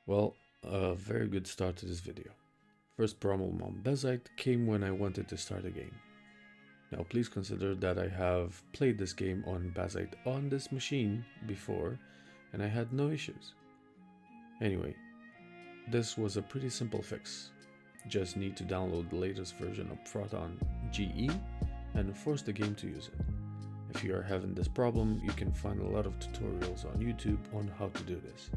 Well, a very good start to this video. First problem on Bazzite came when I wanted to start a game. Now please consider that I have played this game on Bazzite on this machine before and I had no issues. Anyway, this was a pretty simple fix. Just need to download the latest version of Proton GE and force the game to use it. If you are having this problem, you can find a lot of tutorials on YouTube on how to do this.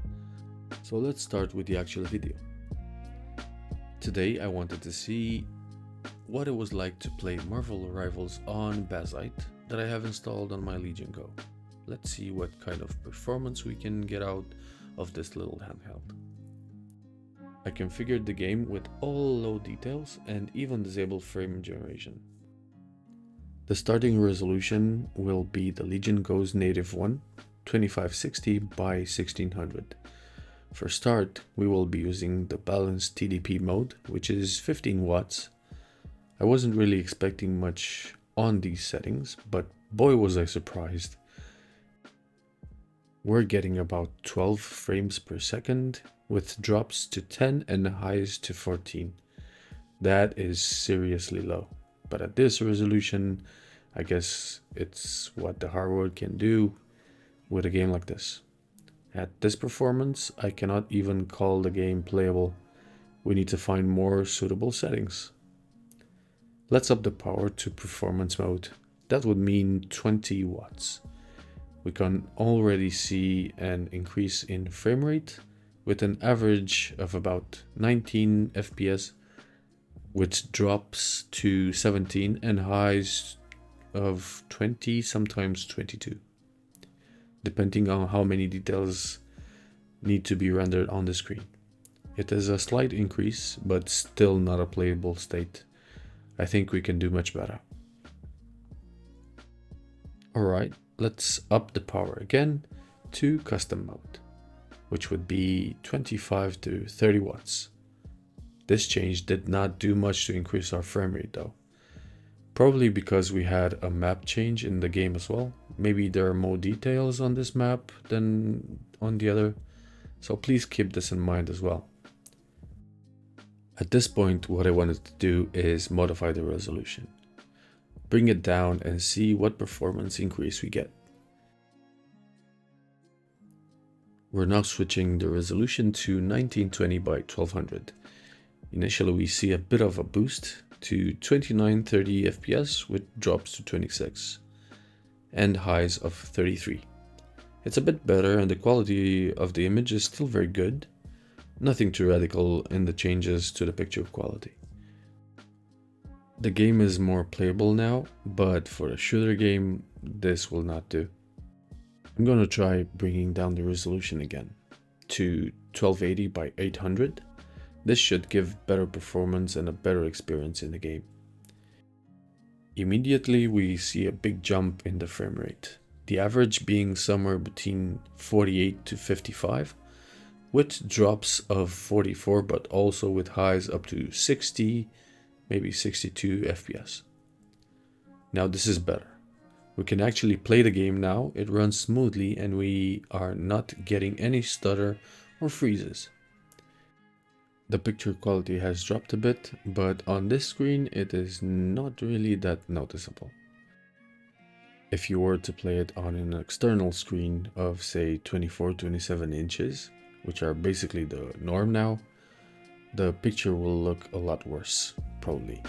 So let's start with the actual video. Today I wanted to see what it was like to play Marvel Rivals on Bazzite that I have installed on my Legion Go. Let's see what kind of performance we can get out of this little handheld. I configured the game with all low details and even disabled frame generation. The starting resolution will be the Legion Go's native one, 2560 by 1600. For start, we will be using the balanced TDP mode, which is 15 watts. I wasn't really expecting much on these settings, but boy was I surprised. We're getting about 12 frames per second, with drops to 10 and highs to 14. That is seriously low, but at this resolution, I guess it's what the hardware can do with a game like this. At this performance, I cannot even call the game playable. We need to find more suitable settings. Let's up the power to performance mode. That would mean 20 watts. We can already see an increase in frame rate with an average of about 19 FPS, with drops to 17 and highs of 20, sometimes 22. Depending on how many details need to be rendered on the screen. It is a slight increase, but still not a playable state. I think we can do much better. Alright, let's up the power again to custom mode, which would be 25 to 30 watts. This change did not do much to increase our frame rate though. Probably because we had a map change in the game as well. Maybe there are more details on this map than on the other, so please keep this in mind as well. At this point, what I wanted to do is modify the resolution. Bring it down and see what performance increase we get. We're now switching the resolution to 1920 by 1200. Initially we see a bit of a boost to 29-30 FPS with drops to 26 and highs of 33. It's a bit better and the quality of the image is still very good. Nothing too radical in the changes to the picture quality. The game is more playable now, but for a shooter game, this will not do. I'm gonna try bringing down the resolution again to 1280 by 800. This should give better performance and a better experience in the game. Immediately we see a big jump in the frame rate, the average being somewhere between 48 to 55, with drops of 44 but also with highs up to 60, maybe 62 FPS. Now this is better. We can actually play the game now, it runs smoothly and we are not getting any stutter or freezes. The picture quality has dropped a bit, but on this screen it is not really that noticeable. If you were to play it on an external screen of say 24-27 inches, which are basically the norm now, the picture will look a lot worse, probably.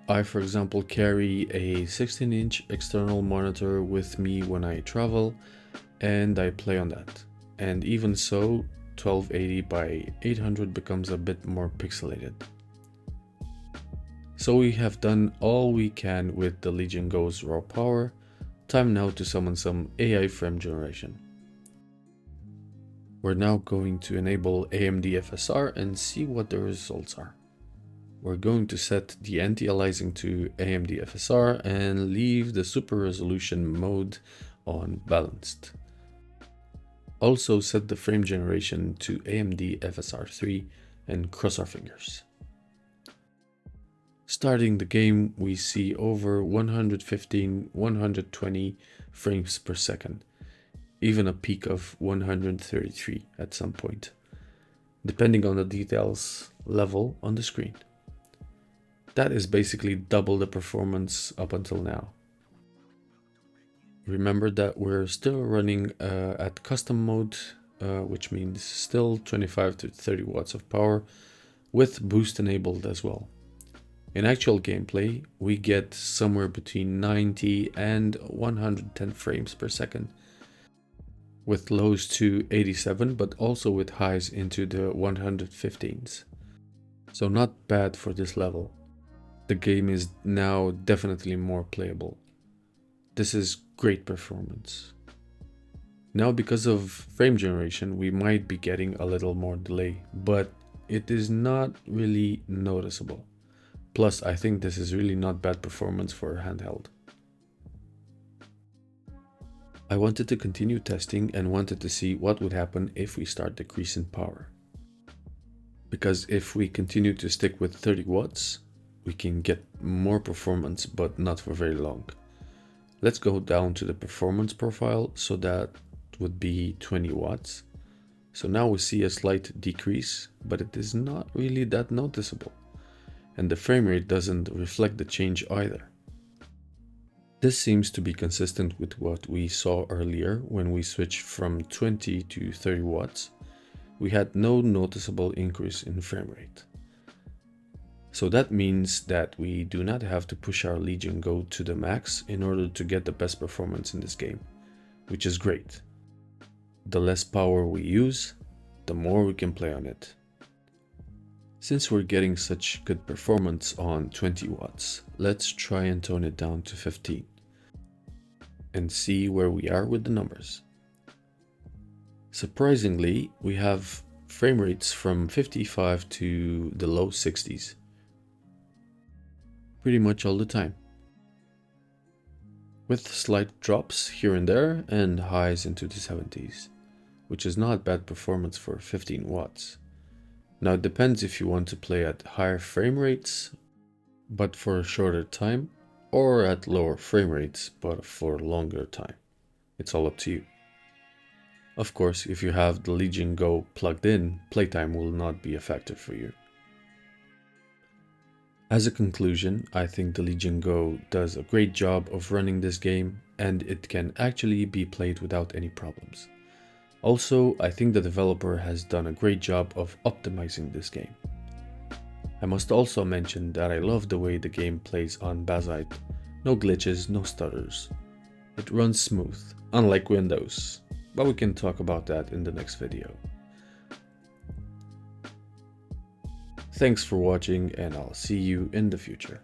I, for example, carry a 16-inch external monitor with me when I travel, and I play on that. And even so, 1280 by 800 becomes a bit more pixelated. So we have done all we can with the Legion Go's raw power. Time now to summon some AI frame generation. We're now going to enable AMD FSR and see what the results are. We're going to set the anti-aliasing to AMD FSR and leave the super resolution mode on balanced. Also set the frame generation to AMD FSR3 and cross our fingers. Starting the game, we see over 115-120 frames per second, even a peak of 133 at some point. depending on the details level on the screen. That is basically double the performance up until now. Remember that we're still running at custom mode, which means still 25 to 30 watts of power with boost enabled as well. In actual gameplay, we get somewhere between 90 and 110 frames per second, with lows to 87, but also with highs into the 115s. So not bad for this level. The game is now definitely more playable. This is great performance. Now, because of frame generation, we might be getting a little more delay, but it is not really noticeable. Plus, I think this is really not bad performance for a handheld. I wanted to continue testing and wanted to see what would happen if we start decreasing power. Because if we continue to stick with 30 watts, we can get more performance, but not for very long. Let's go down to the performance profile, so that would be 20 watts. So now we see a slight decrease, but it is not really that noticeable. And the frame rate doesn't reflect the change either. This seems to be consistent with what we saw earlier when we switched from 20 to 30 watts. We had no noticeable increase in frame rate. So that means that we do not have to push our Legion Go to the max in order to get the best performance in this game, which is great. The less power we use, the more we can play on it. Since we're getting such good performance on 20 watts, let's try and tone it down to 15 and see where we are with the numbers. Surprisingly, we have frame rates from 55 to the low 60s pretty much all the time, with slight drops here and there and highs into the 70s, which is not bad performance for 15 watts. Now it depends if you want to play at higher frame rates, but for a shorter time, or at lower frame rates, but for a longer time. It's all up to you. Of course, if you have the Legion Go plugged in, playtime will not be a factor for you. As a conclusion, I think the Legion Go does a great job of running this game, and it can actually be played without any problems. Also, I think the developer has done a great job of optimizing this game. I must also mention that I love the way the game plays on Bazzite. No glitches, no stutters. It runs smooth, unlike Windows, but we can talk about that in the next video. Thanks for watching, and I'll see you in the future.